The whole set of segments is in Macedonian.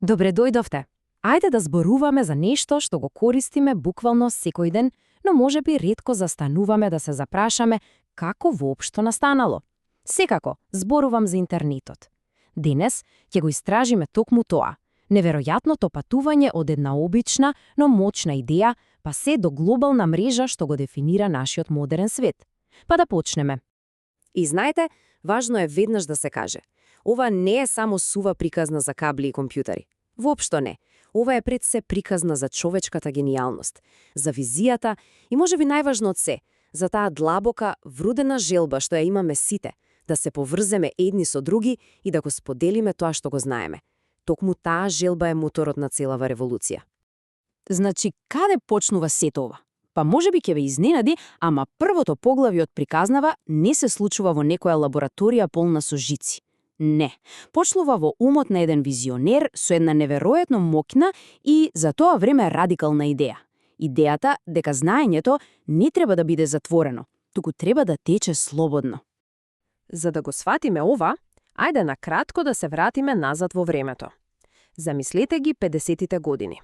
Добре дојдовте. Ајде да зборуваме за нешто што го користиме буквално секој ден, но можеби ретко застануваме да се запрашаме како воопшто настанало. Секако, зборувам за интернетот. Денес ќе го истражиме токму тоа. Неверојатното патување од една обична, но моćна идеја, па се до глобална мрежа што го дефинира нашиот модерен свет. Па да почнеме. И знаете, важно е веднаш да се каже. Ова не е само сува приказна за кабли и компјутери. Воопшто не. Ова е пред се приказна за човечката генијалност, за визијата и можеби најважно од се, за таа длабока, врудена желба што ја имаме сите, да се поврземе едни со други и да го споделиме тоа што го знаеме. Токму таа желба е моторот на целава револуција. Значи, каде почнува сето ова? Па можеби ќе ве изненади, ама првото поглавје од приказнава не се случува во некоја лабораторија полна со жици. Не, почнува во умот на еден визионер со една неверојатно моќна и за тоа време радикална идеја. Идејата дека знаењето не треба да биде затворено, туку треба да тече слободно. За да го сватиме ова, ајде на кратко да се вратиме назад во времето. Замислете ги 50-тите години.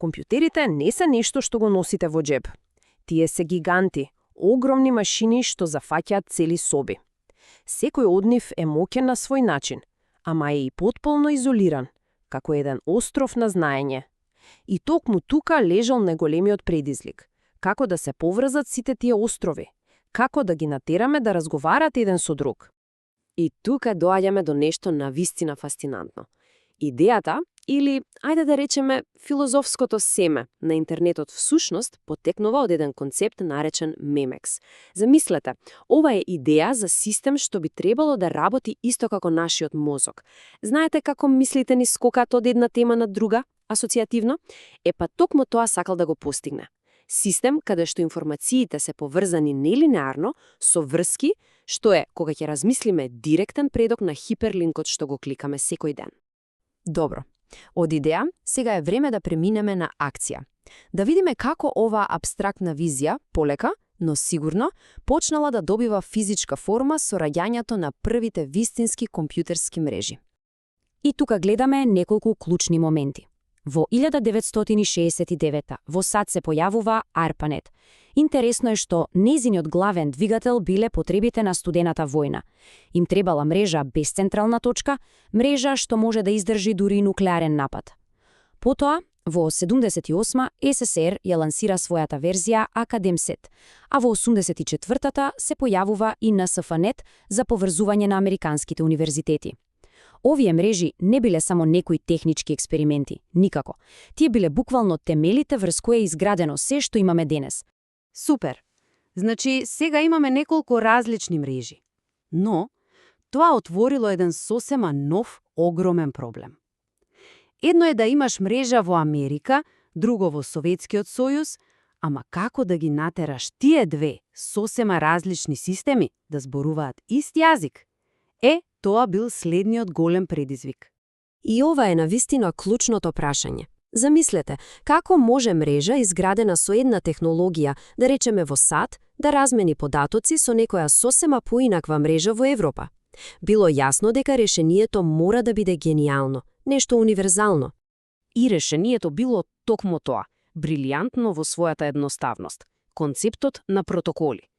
Компјутерите не се нешто што го носите во џеб. Тие се гиганти, огромни машини што зафаќаат цели соби. Секој од нив е моќен на свој начин, ама е и потполно изолиран, како еден остров на знаење. И токму тука лежал најголемиот предизвик. Како да се поврзат сите тие острови? Како да ги натераме да разговарат еден со друг? И тука доаѓаме до нешто навистина фасцинантно. Идејата, или, ајде да речеме, филозофското семе на интернетот всушност потекнува од еден концепт наречен Memex. Замислете, ова е идеја за систем што би требало да работи исто како нашиот мозок. Знаете како мислите ни скокат од една тема на друга, асоцијативно? Па токму тоа сакал да го постигне. Систем каде што информациите се поврзани нелинеарно со врски, што е, кога ќе размислиме, директен предок на хиперлинкот што го кликаме секој ден. Добро. Од идеја, сега е време да преминеме на акција. Да видиме како оваа абстрактна визија, полека, но сигурно, почнала да добива физичка форма со раѓањето на првите вистински компјутерски мрежи. И тука гледаме неколку клучни моменти. Во 1969 во САД се појавува ARPANET. Интересно е што нејзиниот главен двигател биле потребите на студената војна. Им требала мрежа без централна точка, мрежа што може да издржи дури нуклеарен напад. Потоа, во 78 СССР ја лансира својата верзија Академсет, а во 84-та се појавува и НСФНет за поврзување на американските универзитети. Овие мрежи не биле само некои технички експерименти, никако. Тие биле буквално темелите врз кои е изградено се што имаме денес. Супер! Значи, сега имаме неколку различни мрежи. Но, тоа отворило еден сосема нов, огромен проблем. Едно е да имаш мрежа во Америка, друго во Советскиот сојуз, ама како да ги натераш тие две сосема различни системи да зборуваат ист јазик? Тоа бил следниот голем предизвик. И ова е навистина клучното прашање. Замислете, како може мрежа изградена со една технологија, да речеме во САД, да размени податоци со некоја сосема поинаква мрежа во Европа? Било јасно дека решението мора да биде генијално, нешто универзално. И решението било токму тоа, брилијантно во својата едноставност. Концептот на протоколи.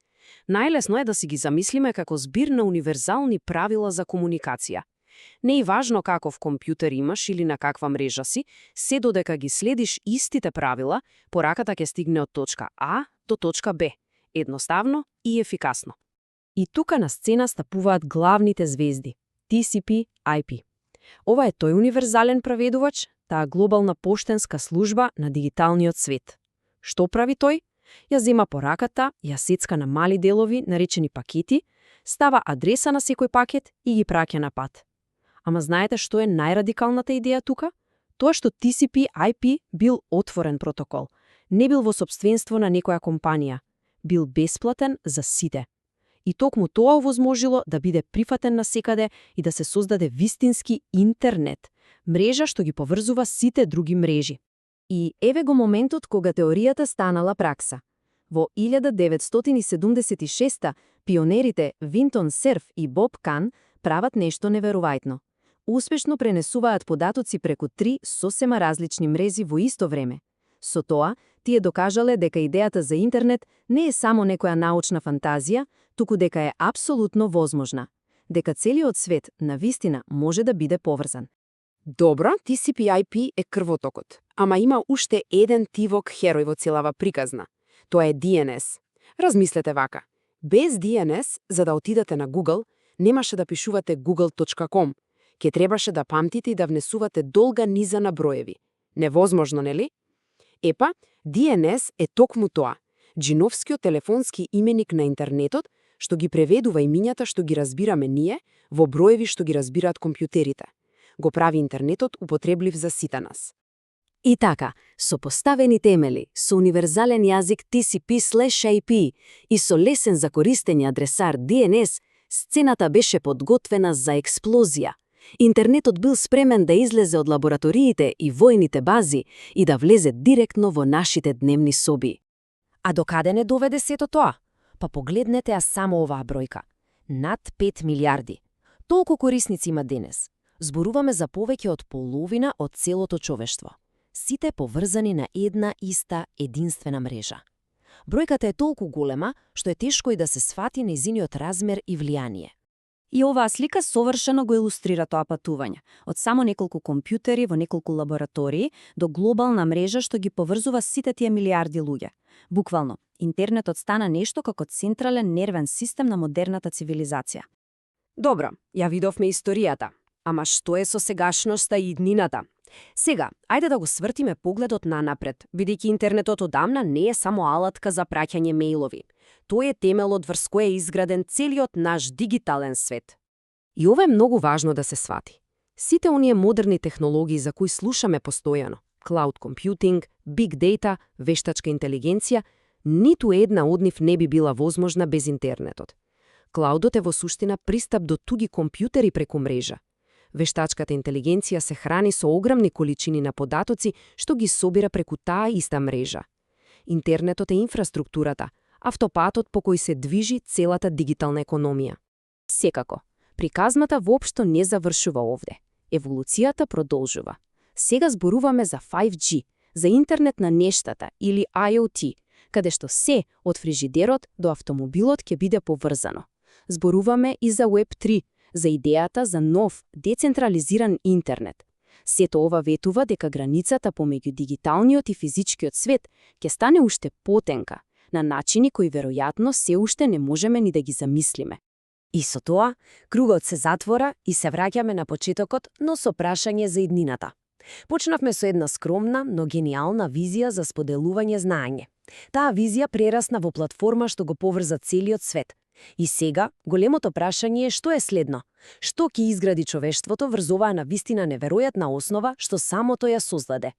Најлесно е да си ги замислиме како збир на универзални правила за комуникација. Не е важно каков компјутер имаш или на каква мрежа си, се додека ги следиш истите правила, пораката ќе стигне од точка А до точка Б, едноставно и ефикасно. И тука на сцена стапуваат главните звезди – TCP/IP. Ова е тој универзален преведувач, таа глобална поштенска служба на дигиталниот свет. Што прави тој? Ја зема пораката, ја сецка на мали делови, наречени пакети, става адреса на секој пакет и ги праќа на пат. Ама знаете што е најрадикалната идеја тука? Тоа што TCP/IP бил отворен протокол, не бил во сопственство на некоја компанија, бил бесплатен за сите. И токму тоа овозможило да биде прифатен насекаде и да се создаде вистински интернет, мрежа што ги поврзува сите други мрежи. И еве го моментот кога теоријата станала пракса. Во 1976 пионерите Винтон Серф и Боб Кан прават нешто неверојатно. успешно пренесуваат податоци преку 3 сосема различни мрези во исто време. Со тоа, тие докажале дека идејата за интернет не е само некоја научна фантазија, туку дека е апсолутно возможна. Дека целиот свет, навистина, може да биде поврзан. Добро, TCP/IP е крвотокот, ама има уште еден тивок херој во целава приказна. Тоа е DNS. Размислете вака. Без DNS, за да отидете на Google, немаше да пишувате google.com. Ке требаше да памтите и да внесувате долга низа на броеви. Невозможно, нели? Епа, DNS е токму тоа. Джиновскиот телефонски именик на интернетот, што ги преведува имињата што ги разбираме ние, во броеви што ги разбираат компјутерите. Го прави интернетот употреблив за сите нас. И така, со поставени темели, со универзален јазик TCP/IP и со лесен за користење адресар DNS, сцената беше подготвена за експлозија. Интернетот бил спремен да излезе од лабораториите и војните бази и да влезе директно во нашите дневни соби. А докаде не доведе сето тоа? Па погледнете само оваа бројка. Над 5 милиарди. Толку корисници има денес. Зборуваме за повеќе од половина од целото човештво. Сите поврзани на една иста единствена мрежа. Бројката е толку голема, што е тешко и да се свати нејзиниот размер и влијание. И оваа слика совршено го илустрира тоа патување. Од само неколку компјутери во неколку лаборатории до глобална мрежа што ги поврзува сите тие милиарди луѓе. Буквално, интернетот стана нешто како централен нервен систем на модерната цивилизација. Добро, ја видовме историјата. Ама што е со сегашноста и иднината? Сега, ајде да го свртиме погледот нанапред, бидејќи интернетот одамна не е само алатка за праќање мејлови. Тој е темелот врз кој е изграден целиот наш дигитален свет. И ова е многу важно да се свати. Сите оние модерни технологии за кои слушаме постојано, cloud computing, big data, вештачка интелигенција, ниту една од нив не би била возможна без интернетот. Клаудот е во суштина пристап до туги компјутери преку мрежа. Вештачката интелигенција се храни со огромни количини на податоци што ги собира преку таа иста мрежа. Интернетот е инфраструктурата, автопатот по кој се движи целата дигитална економија. Секако, приказната воопшто не завршува овде. Еволуцијата продолжува. Сега зборуваме за 5G, за интернет на нештата или IoT, каде што се од фрижидерот до автомобилот ќе биде поврзано. Зборуваме и за Web 3, за идејата за нов, децентрализиран интернет. Сето ова ветува дека границата помеѓу дигиталниот и физичкиот свет ќе стане уште потенка, на начини кои веројатно се уште не можеме ни да ги замислиме. И со тоа, кругот се затвора и се враќаме на почетокот, но со прашање за иднината. Почнавме со една скромна, но гениална визија за споделување знаење. Таа визија прерасна во платформа што го поврза целиот свет. И сега, големото прашање е што е следно? Што ќе изгради човештвото врз оваа навистина неверојатна основа што самото ја создаде?